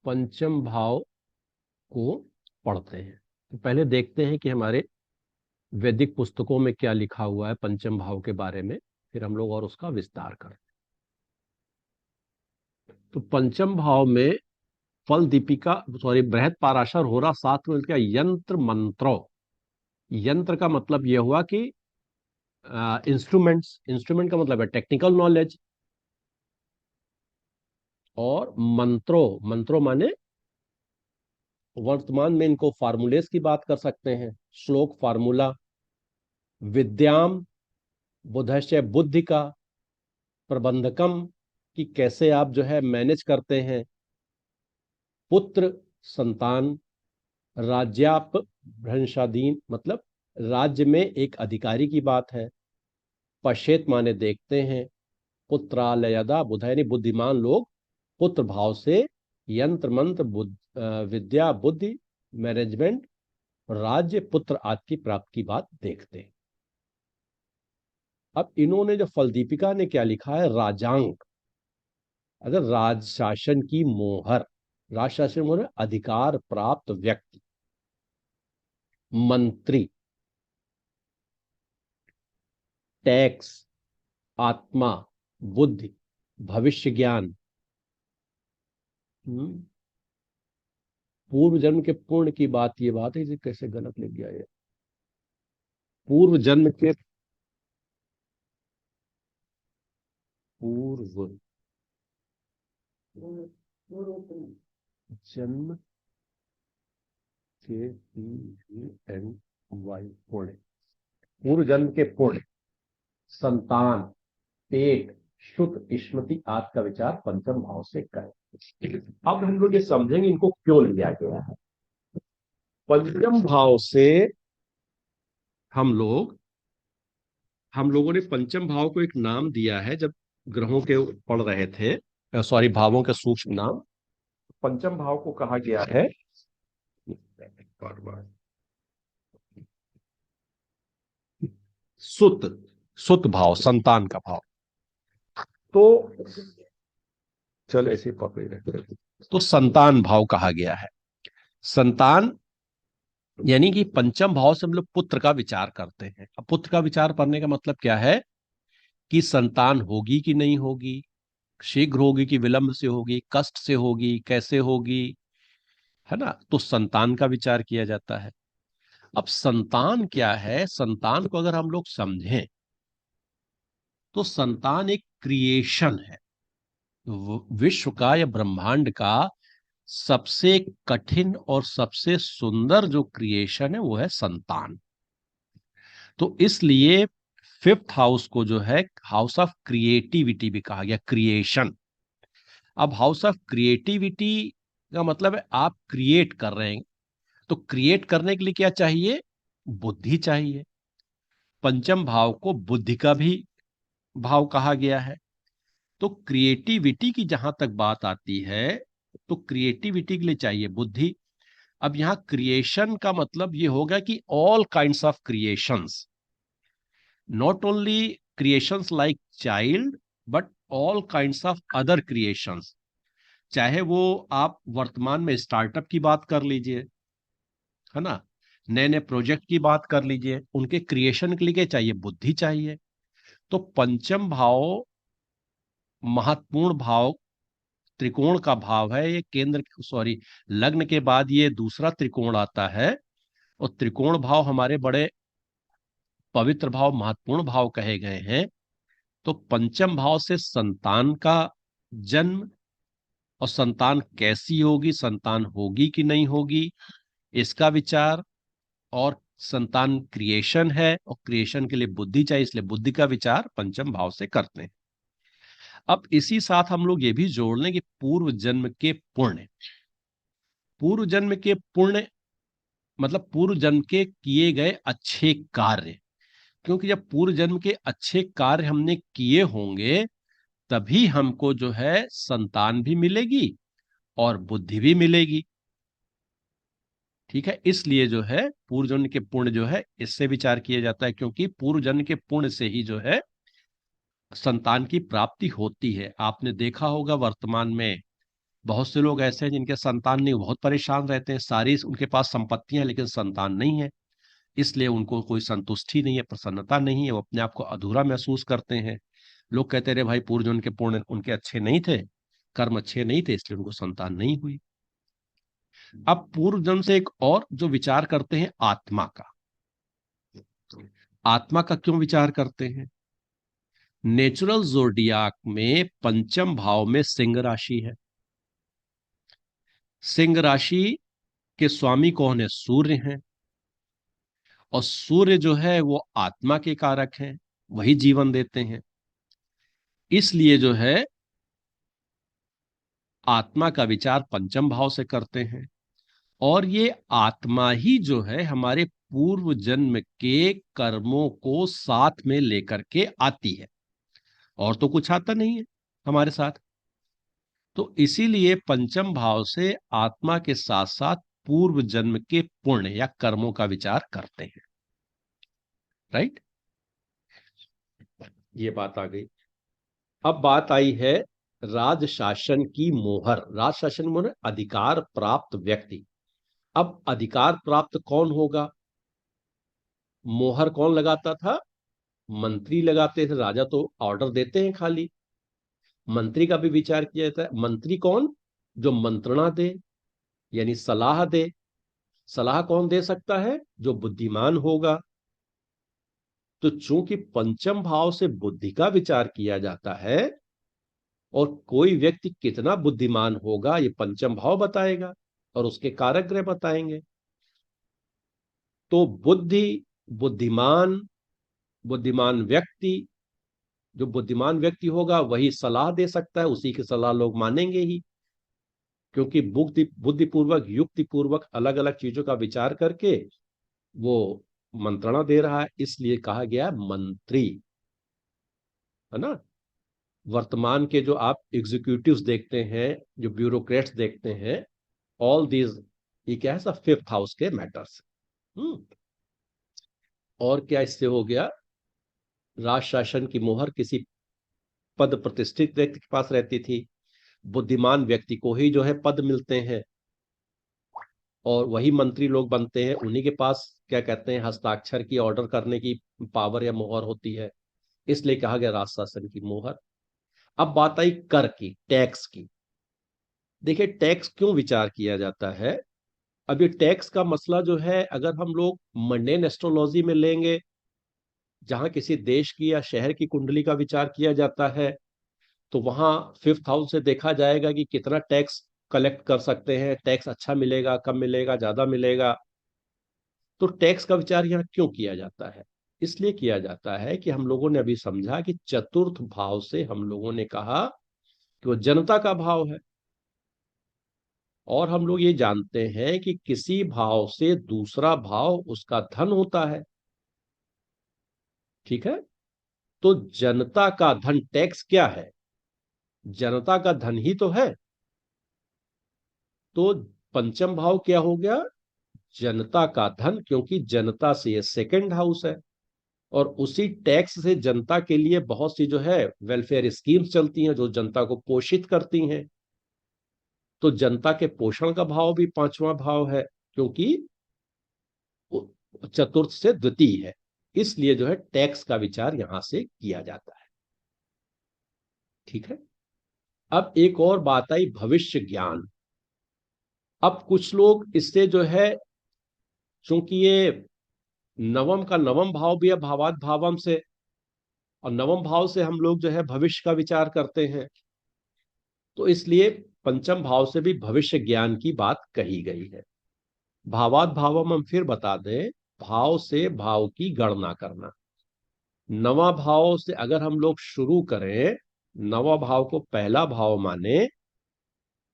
पंचम भाव को पढ़ते हैं। तो पहले देखते हैं कि हमारे वैदिक पुस्तकों में क्या लिखा हुआ है पंचम भाव के बारे में, फिर हम लोग और उसका विस्तार करें। तो पंचम भाव में फल दीपिका बृहद पाराशर होरा साथ में उसका यंत्र मंत्रो। यंत्र का मतलब यह हुआ कि इंस्ट्रूमेंट्स, इंस्ट्रूमेंट का मतलब है टेक्निकल नॉलेज। और मंत्रो, मंत्रो माने वर्तमान में इनको फार्मूलेस की बात कर सकते हैं, श्लोक फार्मूला। विद्याम बुधश्य, बुद्धि का। प्रबंधकम, कि कैसे आप जो है मैनेज करते हैं। पुत्र संतान। राज्याप भ्रंशाधीन, मतलब राज्य में एक अधिकारी की बात है। पश्येत माने देखते हैं। पुत्रालयदा बुध, यानी बुद्धिमान लोग पुत्र भाव से यंत्र मंत्र विद्या बुद्धि मैनेजमेंट राज्य पुत्र आदि की प्राप्ति की बात देखते हैं। अब इन्होंने जो फल दीपिका ने क्या लिखा है, राजांक, अगर राज शासन की मोहर, राज शासन मोहर अधिकार प्राप्त व्यक्ति, मंत्री, टैक्स, आत्मा, बुद्धि, भविष्य ज्ञान, पूर्व जन्म के पुण्य की बात, ये बात है, इसे कैसे गलत लिख गया ये। पूर्व जन्म के, पूर्व जन्म के PUNY पुण्य, पूर्व जन्म के पुण्य, संतान, पेट, शुद्ध स्मृति आदि का विचार पंचम भाव से करें। अब हम लोग ये समझेंगे इनको क्यों लिया गया है। पंचम भाव से हम लोगों ने पंचम भाव को एक नाम दिया है जब ग्रहों के पढ़ रहे थे, सॉरी भावों के सूक्ष्म नाम। पंचम भाव को कहा गया है सुत, सुत भाव, संतान का भाव। तो चल ऐसे पकड़े रहते, तो संतान भाव कहा गया है। संतान यानी कि पंचम भाव से हम लोग पुत्र का विचार करते हैं। अब पुत्र का विचार करने का मतलब क्या है कि संतान होगी कि नहीं होगी, शीघ्र होगी कि विलंब से होगी, कष्ट से होगी, कैसे होगी, है ना। तो संतान का विचार किया जाता है। अब संतान क्या है, संतान को अगर हम लोग समझें तो संतान एक क्रिएशन है। विश्व का या ब्रह्मांड का सबसे कठिन और सबसे सुंदर जो क्रिएशन है वो है संतान। तो इसलिए फिफ्थ हाउस को जो है हाउस ऑफ क्रिएटिविटी भी कहा गया, क्रिएशन। अब हाउस ऑफ क्रिएटिविटी का मतलब है आप क्रिएट कर रहे हैं, तो क्रिएट करने के लिए क्या चाहिए, बुद्धि चाहिए। पंचम भाव को बुद्धि का भी भाव कहा गया है। तो क्रिएटिविटी की जहां तक बात आती है तो क्रिएटिविटी के लिए चाहिए बुद्धि। अब यहां क्रिएशन का मतलब ये होगा कि all kinds of creations, not only creations like child but all kinds of other creations. चाहे वो आप वर्तमान में स्टार्टअप की बात कर लीजिए, है ना, नए नए प्रोजेक्ट की बात कर लीजिए, उनके क्रिएशन के लिए चाहिए बुद्धि चाहिए। तो पंचम भाव महत्वपूर्ण भाव, त्रिकोण का भाव है ये, केंद्र सॉरी लग्न के बाद ये दूसरा त्रिकोण आता है। और त्रिकोण भाव हमारे बड़े पवित्र भाव, महत्वपूर्ण भाव कहे गए हैं। तो पंचम भाव से संतान का जन्म, और संतान कैसी होगी, संतान होगी कि नहीं होगी, इसका विचार। और संतान क्रिएशन है और क्रिएशन के लिए बुद्धि चाहिए, इसलिए बुद्धि का विचार पंचम भाव से करते हैं। अब इसी साथ हम लोग ये भी जोड़ लें कि पूर्व जन्म के पुण्य, पूर्व जन्म के पुण्य मतलब पूर्व जन्म के किए गए अच्छे कार्य। क्योंकि जब पूर्व जन्म के अच्छे कार्य हमने किए होंगे तभी हमको जो है संतान भी मिलेगी और बुद्धि भी मिलेगी। ठीक है, इसलिए जो है पूर्व जन्म के पुण्य जो है इससे विचार किया जाता है, क्योंकि पूर्व जन्म के पुण्य से ही जो है संतान की प्राप्ति होती है। आपने देखा होगा वर्तमान में बहुत से लोग ऐसे हैं जिनके संतान नहीं, बहुत परेशान रहते हैं, सारी उनके पास संपत्तियां हैं लेकिन संतान नहीं है, इसलिए उनको कोई संतुष्टि नहीं है, प्रसन्नता नहीं है, वो अपने आप को अधूरा महसूस करते हैं। लोग कहते रहे भाई पूर्व जन्म के पुण्य उनके अच्छे नहीं थे, कर्म अच्छे नहीं थे, इसलिए उनको संतान नहीं हुई। अब पूर्व जन्म से एक और जो विचार करते हैं आत्मा का, आत्मा का क्यों विचार करते हैं? नेचुरल जोडियाक में पंचम भाव में सिंह राशि है। सिंह राशि के स्वामी कौन है? सूर्य हैं। और सूर्य जो है वो आत्मा के कारक हैं, वही जीवन देते हैं। इसलिए जो है आत्मा का विचार पंचम भाव से करते हैं। और ये आत्मा ही जो है हमारे पूर्व जन्म के कर्मों को साथ में लेकर के आती है, और तो कुछ आता नहीं है हमारे साथ। तो इसीलिए पंचम भाव से आत्मा के साथ साथ पूर्व जन्म के पुण्य या कर्मों का विचार करते हैं। राइट, ये बात आ गई। अब बात आई है राज शासन की मोहर। राज शासन मोहर, अधिकार प्राप्त व्यक्ति। अब अधिकार प्राप्त कौन होगा? मोहर कौन लगाता था? मंत्री लगाते थे। राजा तो ऑर्डर देते हैं खाली, मंत्री का भी विचार किया जाता है। मंत्री कौन? जो मंत्रणा दे, यानी सलाह दे। सलाह कौन दे सकता है? जो बुद्धिमान होगा। तो चूंकि पंचम भाव से बुद्धि का विचार किया जाता है, और कोई व्यक्ति कितना बुद्धिमान होगा ये पंचम भाव बताएगा और उसके कारक ग्रह बताएंगे। तो बुद्धि, बुद्धिमान, बुद्धिमान व्यक्ति, जो बुद्धिमान व्यक्ति होगा वही सलाह दे सकता है, उसी की सलाह लोग मानेंगे ही, क्योंकि बुद्धिपूर्वक युक्तिपूर्वक अलग अलग चीजों का विचार करके वो मंत्रणा दे रहा है, इसलिए कहा गया मंत्री, है ना। वर्तमान के जो आप एग्जीक्यूटिव्स देखते हैं, जो ब्यूरोक्रेट्स देखते हैं, ऑल दीज, ये क्या है? सब फिफ्थ हाउस के मैटर्स। हम्म और क्या इससे हो गया? राज शासन की मोहर किसी पद प्रतिष्ठित व्यक्ति के पास रहती थी। बुद्धिमान व्यक्ति को ही जो है पद मिलते हैं, और वही मंत्री लोग बनते हैं, उन्हीं के पास क्या कहते हैं, हस्ताक्षर की, ऑर्डर करने की पावर या मोहर होती है। इसलिए कहा गया राज शासन की मोहर। अब बात आई कर की, टैक्स की। देखिए टैक्स क्यों विचार किया जाता है? अब ये टैक्स का मसला जो है, अगर हम लोग मंडेन एस्ट्रोलॉजी में लेंगे, जहां किसी देश की या शहर की कुंडली का विचार किया जाता है, तो वहां फिफ्थ हाउस से देखा जाएगा कि कितना टैक्स कलेक्ट कर सकते हैं, टैक्स अच्छा मिलेगा, कम मिलेगा, ज्यादा मिलेगा। तो टैक्स का विचार यहाँ क्यों किया जाता है? इसलिए किया जाता है कि हम लोगों ने अभी समझा कि चतुर्थ भाव से हम लोगों ने कहा कि वो जनता का भाव है, और हम लोग ये जानते हैं कि किसी भाव से दूसरा भाव उसका धन होता है। ठीक है, तो जनता का धन टैक्स क्या है? जनता का धन ही तो है। तो पंचम भाव क्या हो गया? जनता का धन, क्योंकि जनता से ये सेकंड हाउस है, और उसी टैक्स से जनता के लिए बहुत सी जो है वेलफेयर स्कीम्स चलती हैं जो जनता को पोषित करती हैं। तो जनता के पोषण का भाव भी पांचवा भाव है, क्योंकि चतुर्थ से द्वितीय है। इसलिए जो है टैक्स का विचार यहां से किया जाता है। ठीक है, अब एक और बात आई भविष्य ज्ञान। अब कुछ लोग इससे जो है, चूंकि ये नवम का नवम भाव भी है भावात भावम से, और नवम भाव से हम लोग जो है भविष्य का विचार करते हैं, तो इसलिए पंचम भाव से भी भविष्य ज्ञान की बात कही गई है। भावात भावम हम फिर बता दें, भाव से भाव की गणना करना। नवा भाव से अगर हम लोग शुरू करें, नवा भाव को पहला भाव माने,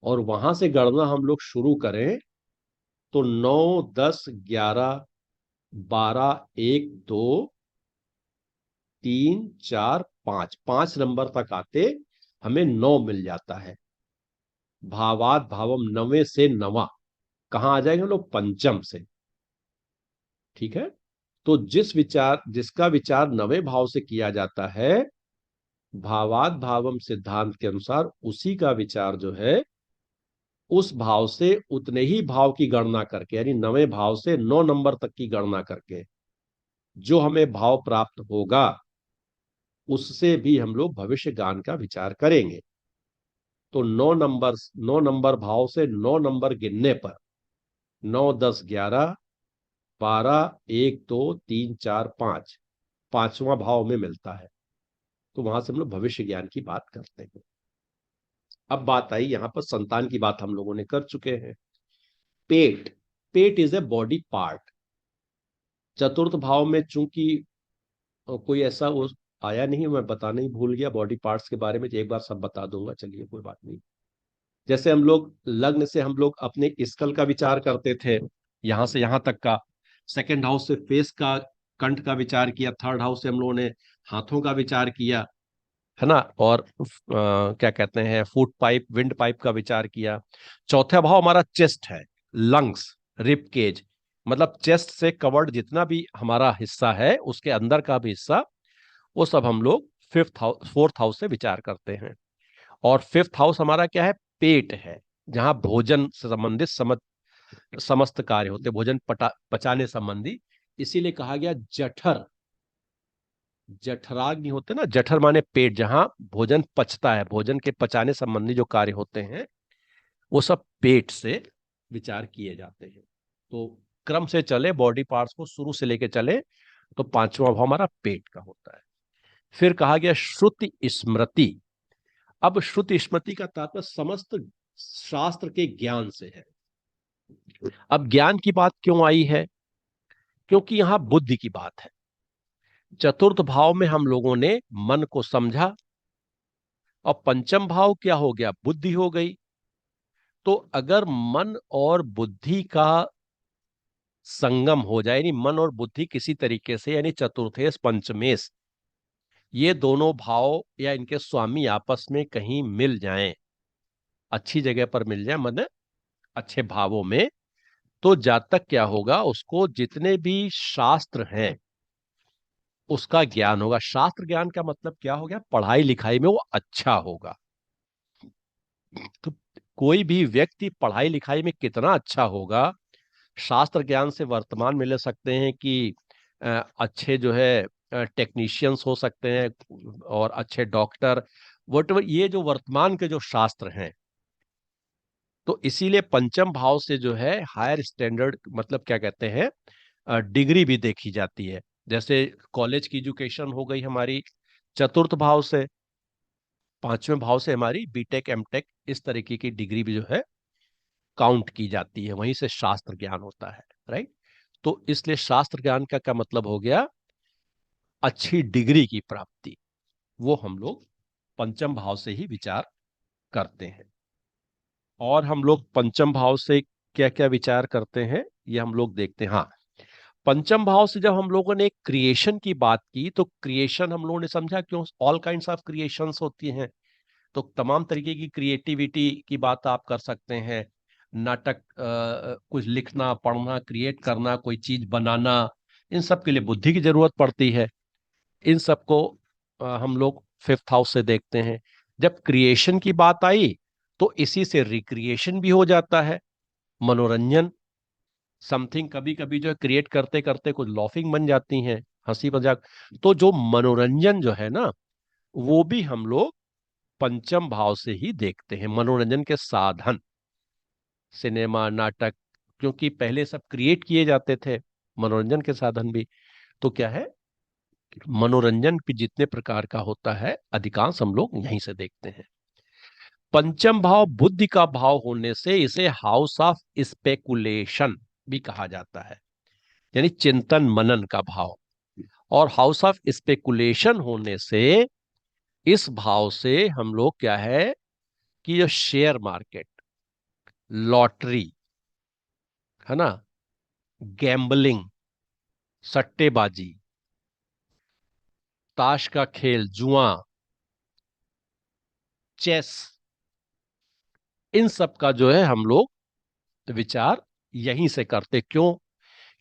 और वहां से गणना हम लोग शुरू करें, तो 9, 10, 11, 12, 1, 2, 3, 4, 5, 5 नंबर तक आते हमें 9 मिल जाता है। भावात भावम, नवे से नवा कहां आ जाएंगे हम लोग? पंचम से। ठीक है, तो जिसका विचार नवे भाव से किया जाता है, भावात भावम सिद्धांत के अनुसार उसी का विचार जो है उस भाव से उतने ही भाव की गणना करके, यानी 9वें भाव से 9 नंबर तक की गणना करके जो हमें भाव प्राप्त होगा उससे भी हम लोग भविष्य ज्ञान का विचार करेंगे। तो 9 नंबर भाव से 9 नंबर गिनने पर 9, 10, 11, 12, 1, 2, 3, 4, 5, पांचवा भाव में मिलता है। तो वहां से हम लोग भविष्य ज्ञान की बात करते हैं। अब बात आई यहां पर संतान की बात हम लोगों ने कर चुके हैं। पेट, पेट इज ए बॉडी पार्ट। चतुर्थ भाव में चूंकि कोई ऐसा आया नहीं, मैं बताना ही भूल गया बॉडी पार्ट्स के बारे में, एक बार सब बता दूंगा, चलिए कोई बात नहीं। जैसे हम लोग लग्न से हम लोग अपने स्कल का विचार करते थे, यहां से यहां तक का। सेकंड हाउस से फेस का, कंठ का विचार किया। थर्ड हाउस से हम लोगों ने हाथों का विचार किया, है ना। और क्या कहते हैं, फूड पाइप, विंड पाइप का विचार किया। चौथा भाव हमारा चेस्ट है, लंग्स, रिप केज, मतलब चेस्ट से कवर्ड जितना भी हमारा हिस्सा है उसके अंदर का भी हिस्सा, वो सब हम लोग फोर्थ हाउस से विचार करते हैं। और फिफ्थ हाउस हमारा क्या है, पेट है, जहां भोजन से संबंधित समस्त कार्य होते, भोजन पचाने संबंधी। इसीलिए कहा गया जठर, जठराग्नि होते ना, जठर माने पेट, जहां भोजन पचता है, भोजन के पचाने संबंधी जो कार्य होते हैं वो सब पेट से विचार किए जाते हैं। तो क्रम से चले, बॉडी पार्ट्स को शुरू से लेके चले, तो पांचवा भाव हमारा पेट का होता है। फिर कहा गया श्रुति स्मृति। अब श्रुति स्मृति का तात्पर्य समस्त शास्त्र के ज्ञान से है। अब ज्ञान की बात क्यों आई है, क्योंकि यहां बुद्धि की बात है। चतुर्थ भाव में हम लोगों ने मन को समझा, और पंचम भाव क्या हो गया, बुद्धि हो गई। तो अगर मन और बुद्धि का संगम हो जाए, यानी मन और बुद्धि किसी तरीके से, यानी चतुर्थेश पंचमेश, ये दोनों भाव या इनके स्वामी आपस में कहीं मिल जाएं, अच्छी जगह पर मिल जाए, मतलब अच्छे भावों में, तो जातक क्या होगा, उसको जितने भी शास्त्र हैं उसका ज्ञान होगा। शास्त्र ज्ञान का मतलब क्या हो गया, पढ़ाई लिखाई में वो अच्छा होगा। तो कोई भी व्यक्ति पढ़ाई लिखाई में कितना अच्छा होगा, शास्त्र ज्ञान से वर्तमान में ले सकते हैं कि अच्छे जो है टेक्नीशियंस हो सकते हैं, और अच्छे डॉक्टर, वट ये जो वर्तमान के जो शास्त्र हैं। तो इसीलिए पंचम भाव से जो है हायर स्टैंडर्ड, मतलब क्या कहते हैं, डिग्री भी देखी जाती है। जैसे कॉलेज की एजुकेशन हो गई हमारी चतुर्थ भाव से, पांचवें भाव से हमारी बीटेक एमटेक, इस तरीके की डिग्री भी जो है काउंट की जाती है, वहीं से शास्त्र ज्ञान होता है, राइट। तो इसलिए शास्त्र ज्ञान का क्या मतलब हो गया, अच्छी डिग्री की प्राप्ति, वो हम लोग पंचम भाव से ही विचार करते हैं। और हम लोग पंचम भाव से क्या क्या विचार करते हैं ये हम लोग देखते हैं। हाँ, पंचम भाव से जब हम लोगों ने क्रिएशन की बात की, तो क्रिएशन हम लोगों ने समझा क्यों, ऑल काइंड्स ऑफ क्रिएशंस होती हैं। तो तमाम तरीके की क्रिएटिविटी की बात आप कर सकते हैं। नाटक, कुछ लिखना, पढ़ना, क्रिएट करना, कोई चीज बनाना, इन सब के लिए बुद्धि की जरूरत पड़ती है। इन सबको हम लोग फिफ्थ हाउस से देखते हैं। जब क्रिएशन की बात आई तो इसी से रिक्रिएशन भी हो जाता है, मनोरंजन। समथिंग कभी कभी जो है क्रिएट करते करते कुछ लॉफिंग बन जाती हैं, हंसी मजाक। तो जो मनोरंजन जो है ना, वो भी हम लोग पंचम भाव से ही देखते हैं, मनोरंजन के साधन, सिनेमा, नाटक, क्योंकि पहले सब क्रिएट किए जाते थे, मनोरंजन के साधन भी। तो क्या है, मनोरंजन भी जितने प्रकार का होता है अधिकांश हम लोग यहीं से देखते हैं। पंचम भाव बुद्धि का भाव होने से इसे हाउस ऑफ स्पेकुलेशन भी कहा जाता है, यानी चिंतन मनन का भाव। और हाउस ऑफ स्पेकुलेशन होने से इस भाव से हम लोग क्या है कि जो शेयर मार्केट, लॉटरी, है ना, गैम्बलिंग, सट्टेबाजी, ताश का खेल, जुआ, चेस, इन सब का जो है हम लोग विचार यहीं से करते। क्यों,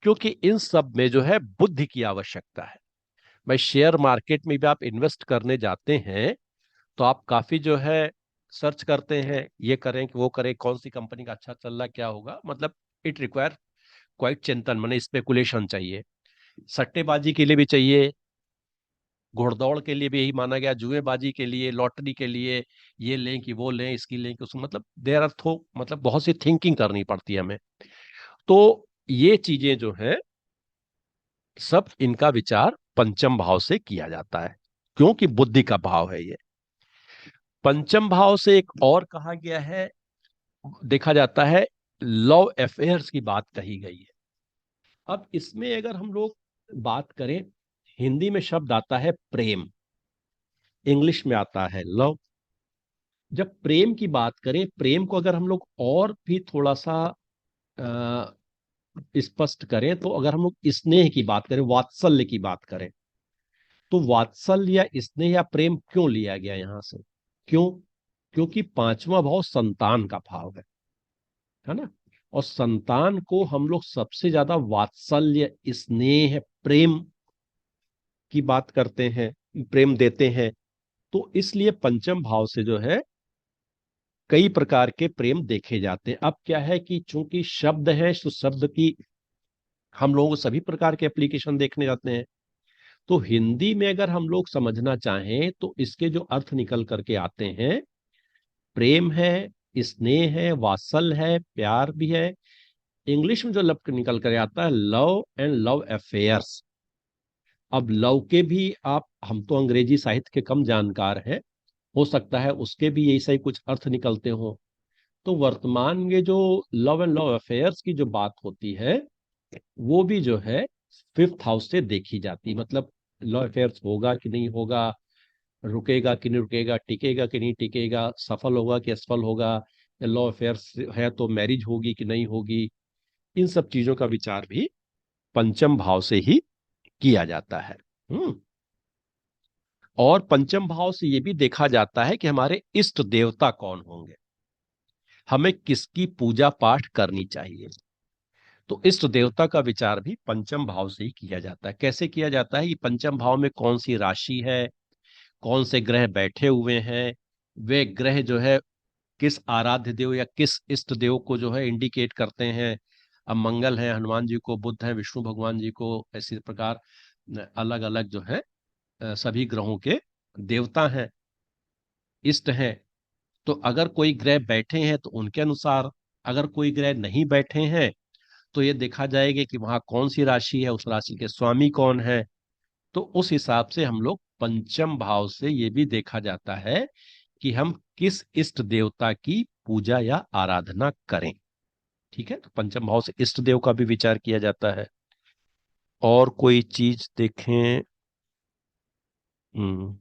क्योंकि इन सब में जो है बुद्धि की आवश्यकता है। भाई शेयर मार्केट में भी आप इन्वेस्ट करने जाते हैं तो आप काफी जो है सर्च करते हैं, ये करें कि वो करें, कौन सी कंपनी का अच्छा चल रहा, क्या होगा, मतलब इट रिक्वायर क्वाइट चिंतन, माने स्पेकुलेशन चाहिए। सट्टेबाजी के लिए भी चाहिए, घुड़दौड़ के लिए भी यही माना गया, जुएबाजी के लिए, लॉटरी के लिए, ये लें कि वो लें, इसकी लें कि उसको, मतलब देर आर थो, मतलब बहुत सी थिंकिंग करनी पड़ती है हमें। तो ये चीजें जो है सब, इनका विचार पंचम भाव से किया जाता है, क्योंकि बुद्धि का भाव है ये। पंचम भाव से एक और कहा गया है, देखा जाता है, लव अफेयर्स की बात कही गई है। अब इसमें अगर हम लोग बात करें, हिंदी में शब्द आता है प्रेम, इंग्लिश में आता है लव। जब प्रेम की बात करें, प्रेम को अगर हम लोग और भी थोड़ा सा अ, स्पष्ट करें, तो अगर हम लोग स्नेह की बात करें, वात्सल्य की बात करें, तो वात्सल्य या स्नेह या प्रेम क्यों लिया गया यहां से? क्यों? क्योंकि पांचवा भाव संतान का भाव है ना। और संतान को हम लोग सबसे ज्यादा वात्सल्य, स्नेह, प्रेम की बात करते हैं, प्रेम देते हैं। तो इसलिए पंचम भाव से जो है कई प्रकार के प्रेम देखे जाते हैं। अब क्या है कि चूंकि शब्द है, तो शब्द की हम लोगों को सभी प्रकार के एप्लीकेशन देखने जाते हैं। तो हिंदी में अगर हम लोग समझना चाहें, तो इसके जो अर्थ निकल करके आते हैं, प्रेम है, स्नेह है, वात्सल है, प्यार भी है। इंग्लिश में जो लफ्ज निकल कर आता है, लव एंड लव अफेयर्स। अब लव के भी आप, हम तो अंग्रेजी साहित्य के कम जानकार हैं, हो सकता है उसके भी यही सही कुछ अर्थ निकलते हो। तो वर्तमान में जो लव एंड लव अफेयर्स की जो बात होती है, वो भी जो है फिफ्थ हाउस से देखी जाती, मतलब लव अफेयर्स होगा कि नहीं होगा, रुकेगा कि नहीं रुकेगा, टिकेगा कि नहीं टिकेगा, सफल होगा कि असफल होगा, या लव अफेयर्स है तो मैरिज होगी कि नहीं होगी, इन सब चीजों का विचार भी पंचम भाव से ही किया जाता है। हम्म। और पंचम भाव से यह भी देखा जाता है कि हमारे इष्ट देवता कौन होंगे, हमें किसकी पूजा पाठ करनी चाहिए। तो इष्ट देवता का विचार भी पंचम भाव से ही किया जाता है। कैसे किया जाता है? कि पंचम भाव में कौन सी राशि है, कौन से ग्रह बैठे हुए हैं, वे ग्रह जो है किस आराध्य देव या किस इष्ट देव को जो है इंडिकेट करते हैं। अब मंगल है, हनुमान जी को, बुद्ध है, विष्णु भगवान जी को, इसी प्रकार अलग अलग जो है सभी ग्रहों के देवता हैं, इष्ट हैं। तो अगर कोई ग्रह बैठे हैं तो उनके अनुसार, अगर कोई ग्रह नहीं बैठे हैं तो ये देखा जाएगा कि वहां कौन सी राशि है, उस राशि के स्वामी कौन है। तो उस हिसाब से हम लोग पंचम भाव से ये भी देखा जाता है कि हम किस इष्ट देवता की पूजा या आराधना करें। ठीक है, तो पंचम भाव से इष्ट देव का भी विचार किया जाता है। और कोई चीज देखें? हम्म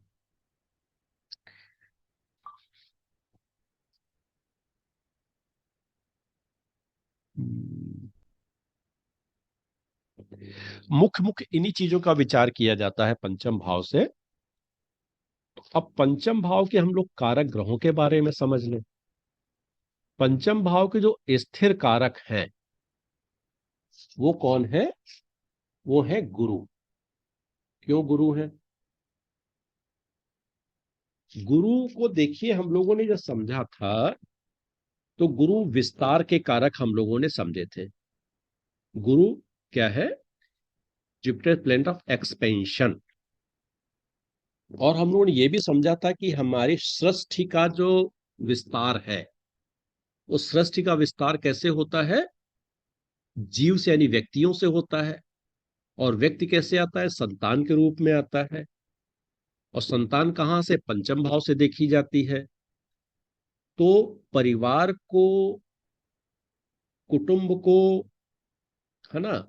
मुख्य मुख्य इन्हीं चीजों का विचार किया जाता है पंचम भाव से। अब पंचम भाव के हम लोग कारक ग्रहों के बारे में समझ लें। पंचम भाव के जो स्थिर कारक हैं, वो कौन है? वो है गुरु। क्यों गुरु है? गुरु को देखिए, हम लोगों ने जो समझा था, तो गुरु विस्तार के कारक हम लोगों ने समझे थे। गुरु क्या है? Jupiter planet of expansion. और हम लोगों ने ये भी समझा था कि हमारी सृष्टि का जो विस्तार है, उस सृष्टि का विस्तार कैसे होता है? जीव से, यानी व्यक्तियों से होता है। और व्यक्ति कैसे आता है? संतान के रूप में आता है। और संतान कहाँ से? पंचम भाव से देखी जाती है। तो परिवार को, कुटुंब को, है ना,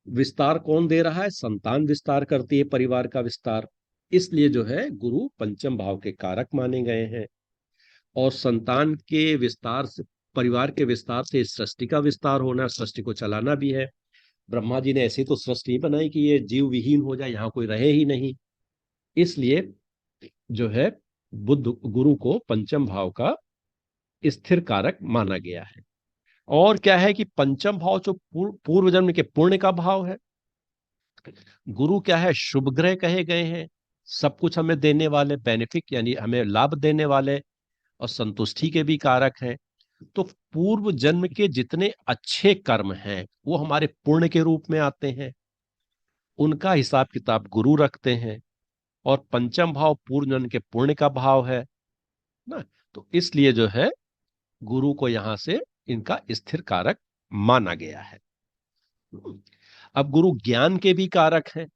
विस्तार कौन दे रहा है? संतान विस्तार करती है परिवार का विस्तार। इसलिए जो है गुरु पंचम भाव के कारक माने गए हैं। और संतान के विस्तार से, परिवार के विस्तार से सृष्टि का विस्तार होना, सृष्टि को चलाना भी है। ब्रह्मा जी ने ऐसी तो सृष्टि नहीं बनाई कि ये जीव विहीन हो जाए, यहाँ कोई रहे ही नहीं। इसलिए जो है बुद्ध गुरु को पंचम भाव का स्थिर कारक माना गया है। और क्या है कि पंचम भाव जो पूर्व जन्म के पुण्य का भाव है। गुरु क्या है? शुभ ग्रह कहे गए हैं, सब कुछ हमें देने वाले, बेनिफिक यानी हमें लाभ देने वाले। और संतुष्टि के भी कारक हैं। तो पूर्व जन्म के जितने अच्छे कर्म हैं वो हमारे पुण्य के रूप में आते हैं, उनका हिसाब किताब गुरु रखते हैं। और पंचम भाव पूर्व जन्म के पुण्य का भाव है ना। तो इसलिए जो है गुरु को यहां से इनका स्थिर कारक माना गया है। अब गुरु ज्ञान के भी कारक हैं,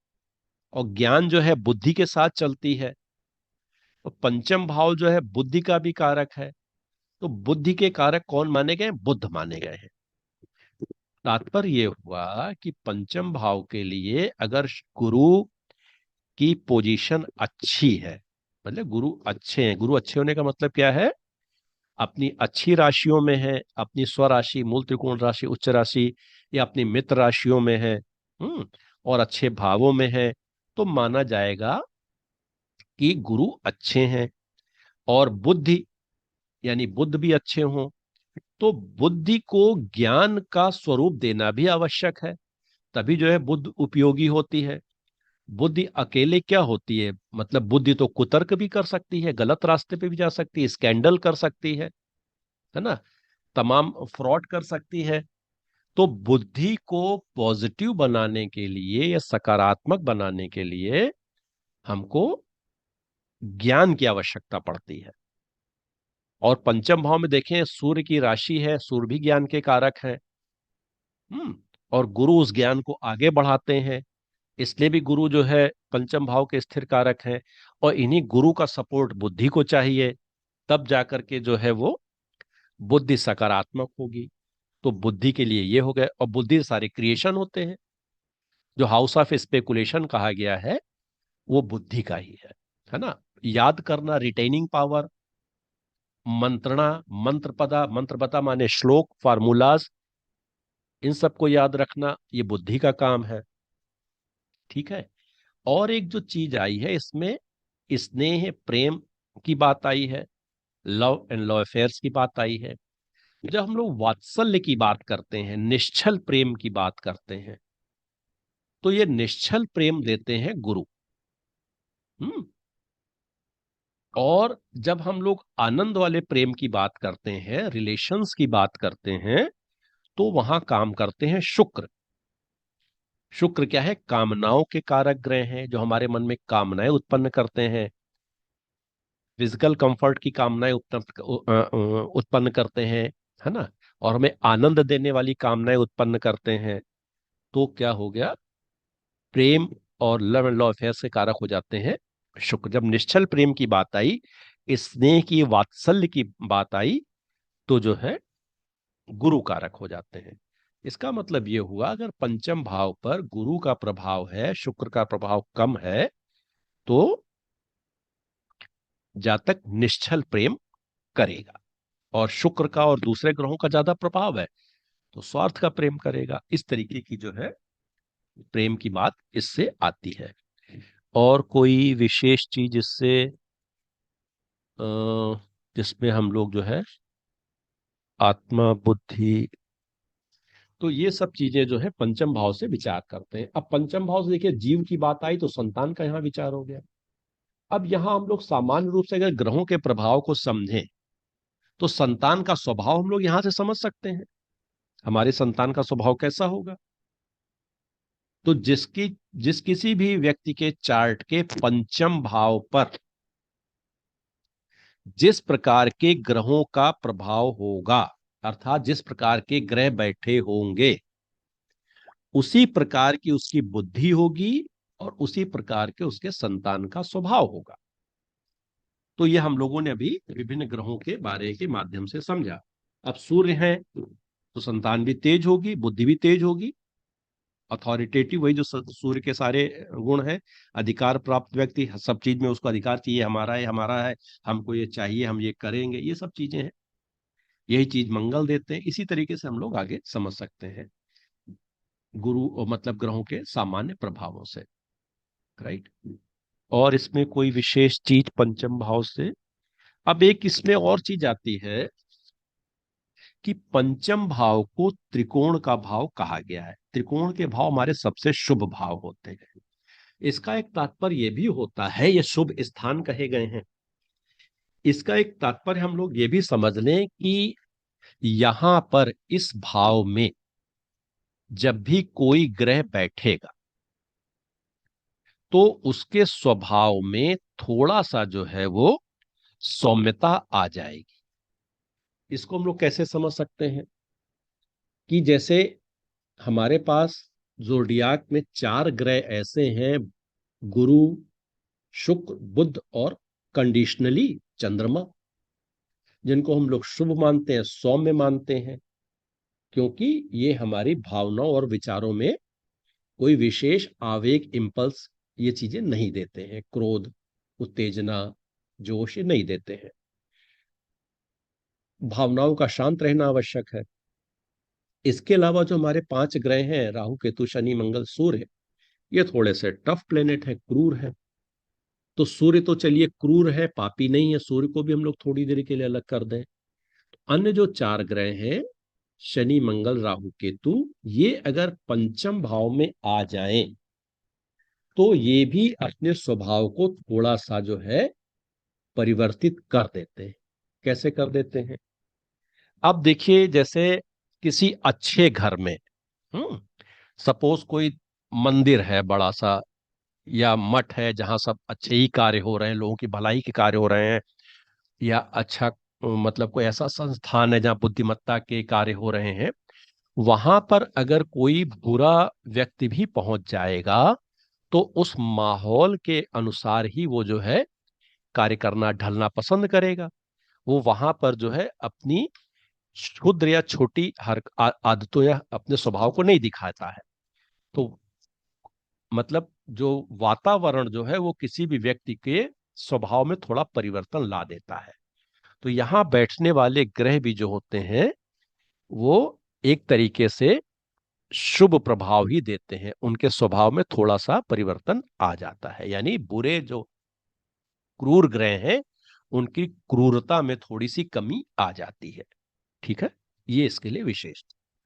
और ज्ञान जो है बुद्धि के साथ चलती है। तो पंचम भाव जो है बुद्धि का भी कारक है। तो बुद्धि के कारक कौन माने गए? बुद्ध माने गए हैं। तात्पर्य ये हुआ कि पंचम भाव के लिए अगर गुरु की पोजीशन अच्छी है, मतलब गुरु अच्छे हैं, गुरु अच्छे होने का मतलब क्या है? अपनी अच्छी राशियों में है, अपनी स्वराशि, मूल त्रिकोण राशि, उच्च राशि, या अपनी मित्र राशियों में है, और अच्छे भावों में है, तो माना जाएगा कि गुरु अच्छे हैं। और बुद्धि यानी बुद्ध भी अच्छे हों, तो बुद्धि को ज्ञान का स्वरूप देना भी आवश्यक है, तभी जो है बुद्ध उपयोगी होती है। बुद्धि अकेले क्या होती है? मतलब बुद्धि तो कुतर्क भी कर सकती है, गलत रास्ते पे भी जा सकती है, स्कैंडल कर सकती है ना, तमाम फ्रॉड कर सकती है। तो बुद्धि को पॉजिटिव बनाने के लिए या सकारात्मक बनाने के लिए हमको ज्ञान की आवश्यकता पड़ती है। और पंचम भाव में देखें, सूर्य की राशि है, सूर्य भी ज्ञान के कारक है। और गुरु उस ज्ञान को आगे बढ़ाते हैं, इसलिए भी गुरु जो है पंचम भाव के स्थिर कारक है। और इन्हीं गुरु का सपोर्ट बुद्धि को चाहिए, तब जाकर के जो है वो बुद्धि सकारात्मक होगी। तो बुद्धि के लिए ये हो गए। और बुद्धि से सारे क्रिएशन होते हैं। जो हाउस ऑफ स्पेकुलेशन कहा गया है वो बुद्धि का ही है ना। याद करना, रिटेनिंग पावर, मंत्रणा, मंत्रपदा माने श्लोक, फार्मूलाज, इन सबको याद रखना, ये बुद्धि का काम है। ठीक है। और एक जो चीज आई है इसमें, स्नेह प्रेम की बात आई है, लव एंड लव अफेयर्स की बात आई है। जब हम लोग वात्सल्य की बात करते हैं, निश्चल प्रेम की बात करते हैं, तो ये निश्चल प्रेम देते हैं गुरु। हम्म और जब हम लोग आनंद वाले प्रेम की बात करते हैं, रिलेशंस की बात करते हैं, तो वहां काम करते हैं शुक्र। शुक्र क्या है? कामनाओं के कारक ग्रह हैं, जो हमारे मन में कामनाएं उत्पन्न करते हैं, फिजिकल कंफर्ट की कामनाएं उत्पन्न करते हैं, है ना, और हमें आनंद देने वाली कामनाएं उत्पन्न करते हैं। तो क्या हो गया? प्रेम और लव एंड लव अफेयर के कारक हो जाते हैं शुक्र। जब निश्चल प्रेम की बात आई, स्नेह की, वात्सल्य की बात आई, तो जो है गुरु कारक हो जाते हैं। इसका मतलब यह हुआ, अगर पंचम भाव पर गुरु का प्रभाव है, शुक्र का प्रभाव कम है, तो जातक निश्चल प्रेम करेगा। और शुक्र का और दूसरे ग्रहों का ज्यादा प्रभाव है, तो स्वार्थ का प्रेम करेगा। इस तरीके की जो है प्रेम की बात इससे आती है। और कोई विशेष चीज इससे जिसमें हम लोग जो है आत्मा, बुद्धि, तो ये सब चीजें जो है पंचम भाव से विचार करते हैं। अब पंचम भाव से देखिए जीव की बात आई, तो संतान का यहाँ विचार हो गया। अब यहाँ हम लोग सामान्य रूप से अगर ग्रहों के प्रभाव को समझें, तो संतान का स्वभाव हम लोग यहां से समझ सकते हैं। हमारे संतान का स्वभाव कैसा होगा? तो जिस किसी भी व्यक्ति के चार्ट के पंचम भाव पर जिस प्रकार के ग्रहों का प्रभाव होगा, अर्थात जिस प्रकार के ग्रह बैठे होंगे, उसी प्रकार की उसकी बुद्धि होगी और उसी प्रकार के उसके संतान का स्वभाव होगा। तो ये हम लोगों ने अभी विभिन्न ग्रहों के बारे के माध्यम से समझा। अब सूर्य है तो संतान भी तेज होगी, बुद्धि भी तेज होगी। अथॉरिटेटिव, वही जो सूर्य के सारे गुण हैं। अधिकार प्राप्त व्यक्ति, सब चीज में उसको अधिकार चाहिए, हमारा है, हमारा है, हमको ये चाहिए, हम ये करेंगे, ये सब चीजें हैं। यही चीज मंगल देते हैं। इसी तरीके से हम लोग आगे समझ सकते हैं गुरु मतलब ग्रहों के सामान्य प्रभावों से। राइट। और इसमें कोई विशेष चीज पंचम भाव से, अब एक इसमें और चीज आती है कि पंचम भाव को त्रिकोण का भाव कहा गया है। त्रिकोण के भाव हमारे सबसे शुभ भाव होते हैं। इसका एक तात्पर्य यह भी होता है, ये शुभ स्थान कहे गए हैं। इसका एक तात्पर्य हम लोग ये भी समझ लें कि यहां पर इस भाव में जब भी कोई ग्रह बैठेगा तो उसके स्वभाव में थोड़ा सा जो है वो सौम्यता आ जाएगी। इसको हम लोग कैसे समझ सकते हैं कि जैसे हमारे पास जोडियाक में 4 ग्रह ऐसे हैं, गुरु, शुक्र, बुध और कंडीशनली चंद्रमा, जिनको हम लोग शुभ मानते हैं, सौम्य मानते हैं, क्योंकि ये हमारी भावनाओं और विचारों में कोई विशेष आवेग, इंपल्स, ये चीजें नहीं देते हैं, क्रोध, उत्तेजना, जोश ये नहीं देते हैं। भावनाओं का शांत रहना आवश्यक है। इसके अलावा जो हमारे 5 ग्रह हैं, राहु, केतु, शनि, मंगल, सूर्य, ये थोड़े से टफ प्लेनेट है, क्रूर है। तो सूर्य तो चलिए क्रूर है, पापी नहीं है, सूर्य को भी हम लोग थोड़ी देर के लिए अलग कर दें। अन्य जो 4 ग्रह हैं, शनि, मंगल, राहु, केतु, ये अगर पंचम भाव में आ जाएं तो ये भी अपने स्वभाव को थोड़ा सा जो है परिवर्तित कर देते हैं। कैसे कर देते हैं? अब देखिए, जैसे किसी अच्छे घर में, सपोज कोई मंदिर है बड़ा सा, या मठ है जहां सब अच्छे ही कार्य हो रहे हैं, लोगों की भलाई के कार्य हो रहे हैं, या अच्छा मतलब कोई ऐसा संस्थान है जहां बुद्धिमत्ता के कार्य हो रहे हैं, वहां पर अगर कोई बुरा व्यक्ति भी पहुंच जाएगा तो उस माहौल के अनुसार ही वो जो है कार्य करना, ढलना पसंद करेगा। वो वहां पर जो है अपनी क्षुद्र या छोटी हर आदतों या अपने स्वभाव को नहीं दिखाता है। तो मतलब जो वातावरण जो है वो किसी भी व्यक्ति के स्वभाव में थोड़ा परिवर्तन ला देता है। तो यहां बैठने वाले ग्रह भी जो होते हैं वो एक तरीके से शुभ प्रभाव ही देते हैं, उनके स्वभाव में थोड़ा सा परिवर्तन आ जाता है, यानी बुरे जो क्रूर ग्रह हैं उनकी क्रूरता में थोड़ी सी कमी आ जाती है। ठीक है, ये इसके लिए विशेष।